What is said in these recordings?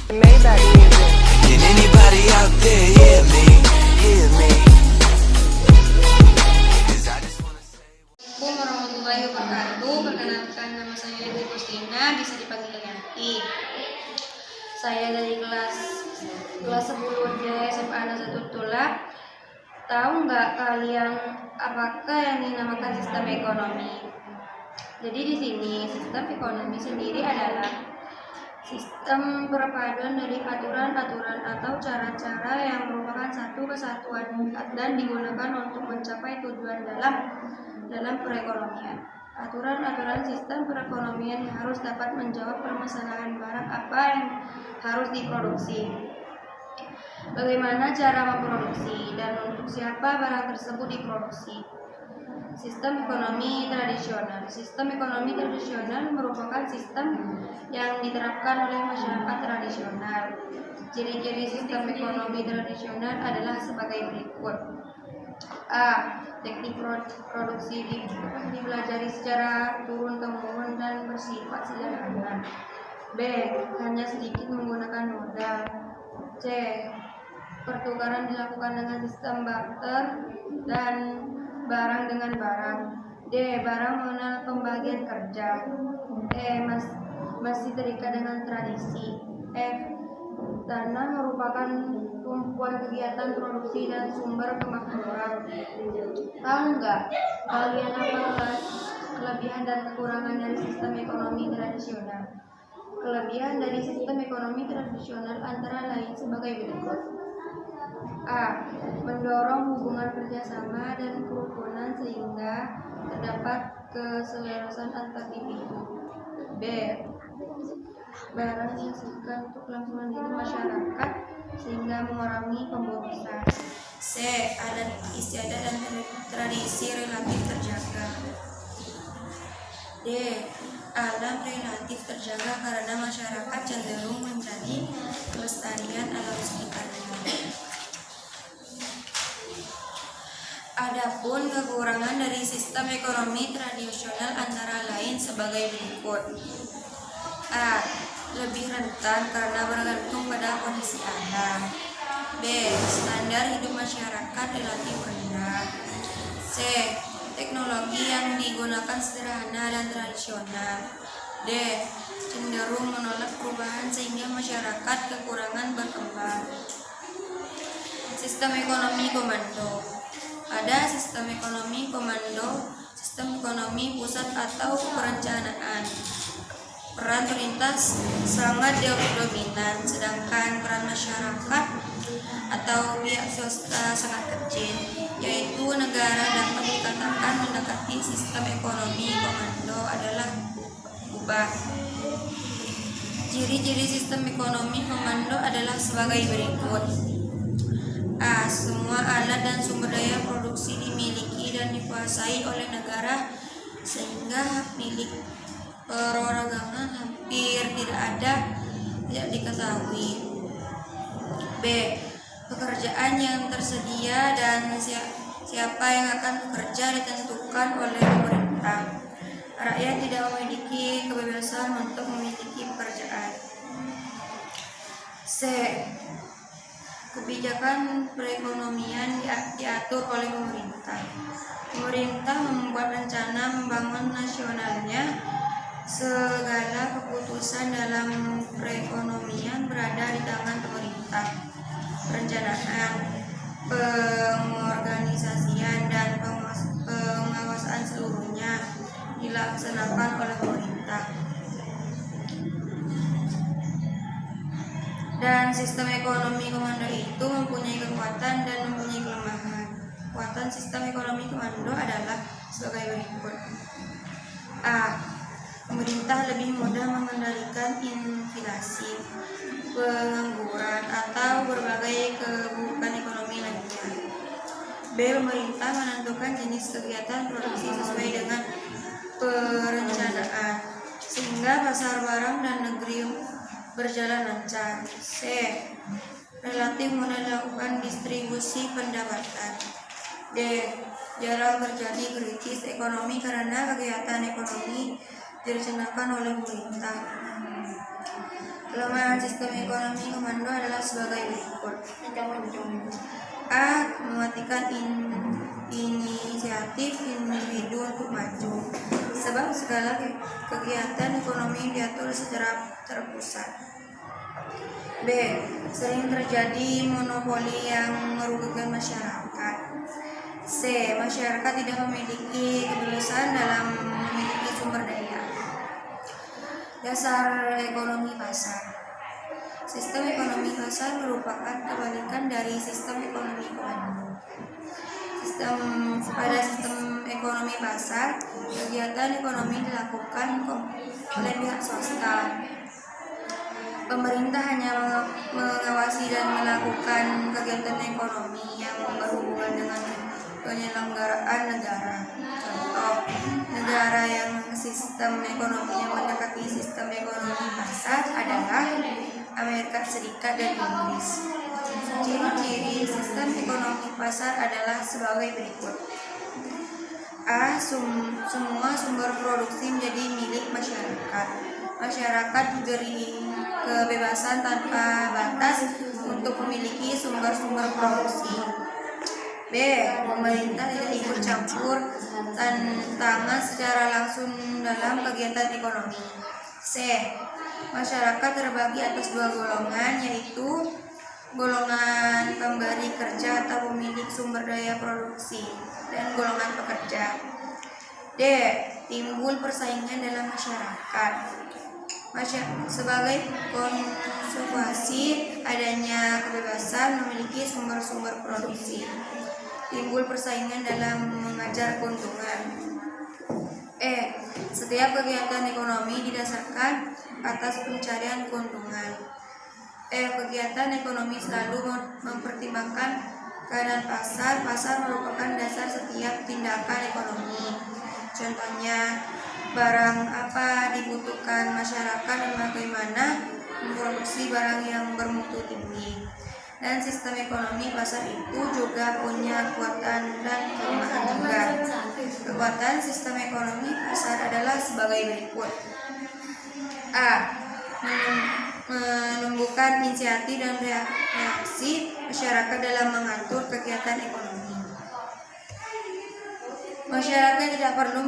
Maybach music. Can anybody out there hear me? Hear me? 'Cause I just wanna say. Assalamualaikum warahmatullahi wabarakatuh. Perkenalkan, nama saya Ibu Kustina, bisa dipanggil Yanti. Saya dari kelas 10 D SMA Nazatul Tulab. Tahu nggak kalian apakah yang dinamakan sistem ekonomi? Jadi di sini sistem ekonomi sendiri adalah sistem perpaduan dari aturan-aturan atau cara-cara yang merupakan satu kesatuan dan digunakan untuk mencapai tujuan dalam perekonomian. Aturan-aturan sistem perekonomian yang harus dapat menjawab permasalahan barang apa yang harus diproduksi, bagaimana cara memproduksi, dan untuk siapa barang tersebut diproduksi. Sistem ekonomi tradisional. Sistem ekonomi tradisional merupakan sistem yang diterapkan oleh masyarakat tradisional. Ciri-ciri sistem ekonomi tradisional adalah sebagai berikut. A. Teknik produksi dipelajari secara turun-temurun dan bersifat sederhana. B. Hanya sedikit menggunakan modal. C. Pertukaran dilakukan dengan sistem barter dan barang dengan barang. D. Barang mengenal pembagian kerja. E. Masih terikat dengan tradisi. F. Tanah merupakan tumpuan kegiatan produksi dan sumber kemakmuran. Tahu nggak kalian apa kelebihan dan kekurangan dari sistem ekonomi tradisional? Kelebihan dari sistem ekonomi tradisional antara lain sebagai berikut. A. Mendorong hubungan kerjasama dan kerukunan sehingga terdapat keselarasan antar individu. B. Barang dihasilkan untuk kelangsungan hidup masyarakat sehingga mengurangi pemborosan. C. Adat istiadat dan tradisi relatif terjaga. D. Alam relatif terjaga karena masyarakat cenderung menjadi kelestarian alam sekitarnya. Adapun kekurangan dari sistem ekonomi tradisional antara lain sebagai berikut. A. Lebih rentan karena bergantung pada kondisi alam. B. Standar hidup masyarakat relatif rendah. C. Teknologi yang digunakan sederhana dan tradisional. D. Cenderung menolak perubahan sehingga masyarakat kekurangan berkembang. Sistem ekonomi komando. Pada sistem ekonomi komando, sistem ekonomi pusat atau perencanaan, peran pemerintah sangat dominan, sedangkan peran masyarakat atau pihak swasta sangat kecil, yaitu negara dapat dikatakan mendekati sistem ekonomi komando adalah ubah. Ciri-ciri sistem ekonomi komando adalah sebagai berikut. A. Semua alat dan sumber daya produksi dimiliki dan dikuasai oleh negara sehingga hak milik perorangan hampir tidak diketahui. B. Pekerjaan yang tersedia dan siapa yang akan bekerja ditentukan oleh pemerintah. Rakyat tidak memiliki kebebasan untuk memiliki pekerjaan. C. Kebijakan perekonomian diatur oleh pemerintah. Pemerintah membuat rencana membangun nasionalnya. Segala keputusan dalam perekonomian berada di tangan pemerintah. Perencanaan, pengorganisasian, dan pengawasan seluruhnya dilaksanakan oleh pemerintah. Dan sistem ekonomi komando itu mempunyai kekuatan dan mempunyai kelemahan. Kekuatan sistem ekonomi komando adalah sebagai berikut. A. Pemerintah lebih mudah mengendalikan inflasi, pengangguran, atau berbagai keburukan ekonomi lainnya. B. Pemerintah menentukan jenis kegiatan produksi sesuai dengan perencanaan, sehingga pasar barang dan negeri berjalan lancar. C. Relatif mudah dilakukan distribusi pendapatan. D. Jarang terjadi krisis ekonomi karena kegiatan ekonomi direncanakan oleh pemerintah. Kelemahan sistem ekonomi komando adalah sebagai berikut. A. Mematikan inisiatif individu untuk maju, sebab segala kegiatan ekonomi diatur secara terpusat. B. Sering terjadi monopoli yang merugikan masyarakat. C. Masyarakat tidak memiliki kebebasan dalam memiliki sumber daya. Dasar ekonomi pasar. Sistem ekonomi pasar merupakan kebalikan dari sistem ekonomi komando. Pada sistem ekonomi pasar, kegiatan ekonomi dilakukan oleh pihak swasta. Pemerintah hanya mengawasi dan melakukan kegiatan ekonomi yang berhubungan dengan penyelenggaraan negara. Contoh, negara yang sistem ekonominya mendekati sistem ekonomi pasar adalah Amerika Serikat dan Inggris. Ciri-ciri sistem ekonomi pasar adalah sebagai berikut. A. Semua sumber produksi menjadi milik masyarakat. Masyarakat diberi kebebasan tanpa batas untuk memiliki sumber-sumber produksi. B. Pemerintah tidak ikut campur tangan secara langsung dalam kegiatan ekonomi. C. Masyarakat terbagi atas dua golongan, yaitu golongan pemberi kerja atau pemilik sumber daya produksi dan golongan pekerja. D. Timbul persaingan dalam masyarakat. Sebagai konsekuensi adanya kebebasan memiliki sumber-sumber produksi, timbul persaingan dalam mengejar keuntungan. E. Setiap kegiatan ekonomi didasarkan atas pencarian keuntungan. E. Kegiatan ekonomi selalu mempertimbangkan keadaan pasar. Pasar merupakan dasar setiap tindakan ekonomi. Contohnya, barang apa dibutuhkan masyarakat dan bagaimana memproduksi barang yang bermutu tinggi. Dan sistem ekonomi pasar itu juga punya kekuatan dan kelemahan juga. Kekuatan sistem ekonomi pasar adalah sebagai berikut. A. Menumbuhkan inisiatif dan reaksi masyarakat dalam mengatur kegiatan ekonomi. Masyarakat tidak perlu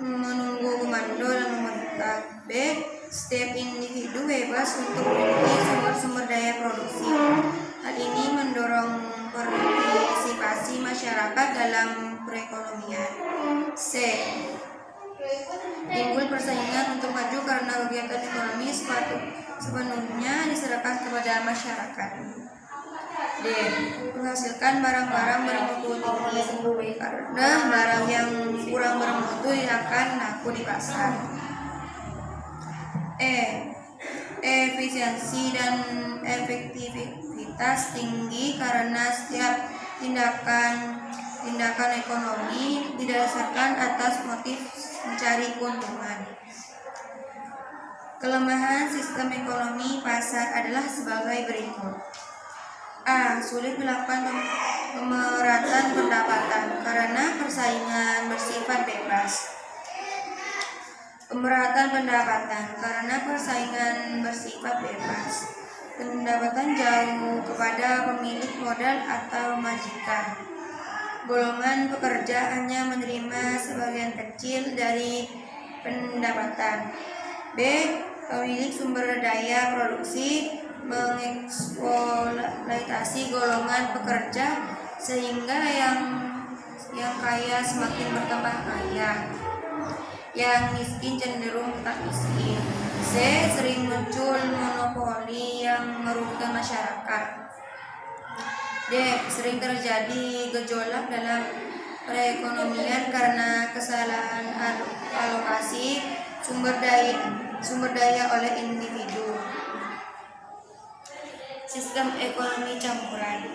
menunggu komando dan memerintah. B. Setiap individu bebas untuk memiliki sumber-sumber daya produksi. Hal ini mendorong partisipasi masyarakat dalam perekonomian. C. Timbul persaingan untuk maju karena kegiatan ekonomi sepenuhnya diserahkan kepada masyarakat. D. Menghasilkan barang-barang bermutu tinggi karena barang yang kurang bermutu akan laku di pasar. E. Efisiensi dan efektivitas tinggi karena setiap tindakan ekonomi didasarkan atas motif mencari keuntungan. Kelemahan sistem ekonomi pasar adalah sebagai berikut. A. Sulit melakukan pemerataan pendapatan karena persaingan bersifat bebas. Pemerataan pendapatan karena persaingan bersifat bebas. Pendapatan jauh kepada pemilik modal atau majikan. Golongan pekerja hanya menerima sebagian kecil dari pendapatan. B. Pemilik sumber daya produksi mengeksploitasi golongan pekerja sehingga yang kaya semakin bertambah kaya, yang miskin cenderung tetap miskin. C. Sering muncul monopoli yang merugikan masyarakat. D. Sering terjadi gejolak dalam perekonomian karena kesalahan alokasi sumber daya oleh individu. Sistem ekonomi campuran.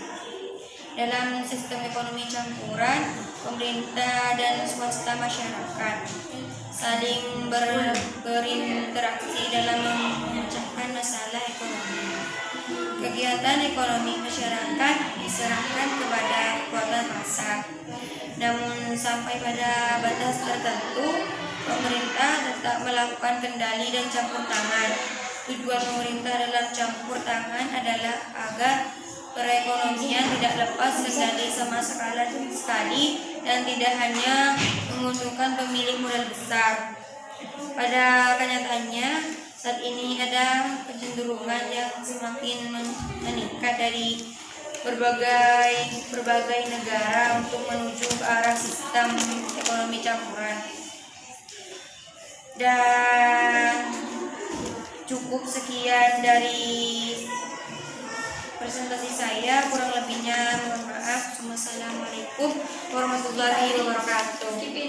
Dalam sistem ekonomi campuran, pemerintah dan swasta masyarakat saling berinteraksi dalam memecahkan masalah ekonomi. Kegiatan ekonomi masyarakat diserahkan kepada kekuatan pasar. Namun sampai pada batas tertentu, pemerintah tetap melakukan kendali dan campur tangan. Tujuan pemerintah dalam campur tangan adalah agar perekonomian tidak lepas kendali sama sekali dan tidak hanya menguntungkan pemilik modal besar. Pada kenyataannya, saat ini ada kecenderungan yang semakin meningkat dari berbagai negara untuk menuju ke arah sistem ekonomi campuran. Dan cukup sekian dari presentasi saya, kurang lebihnya mohon maaf. Wassalamualaikum warahmatullahi wabarakatuh.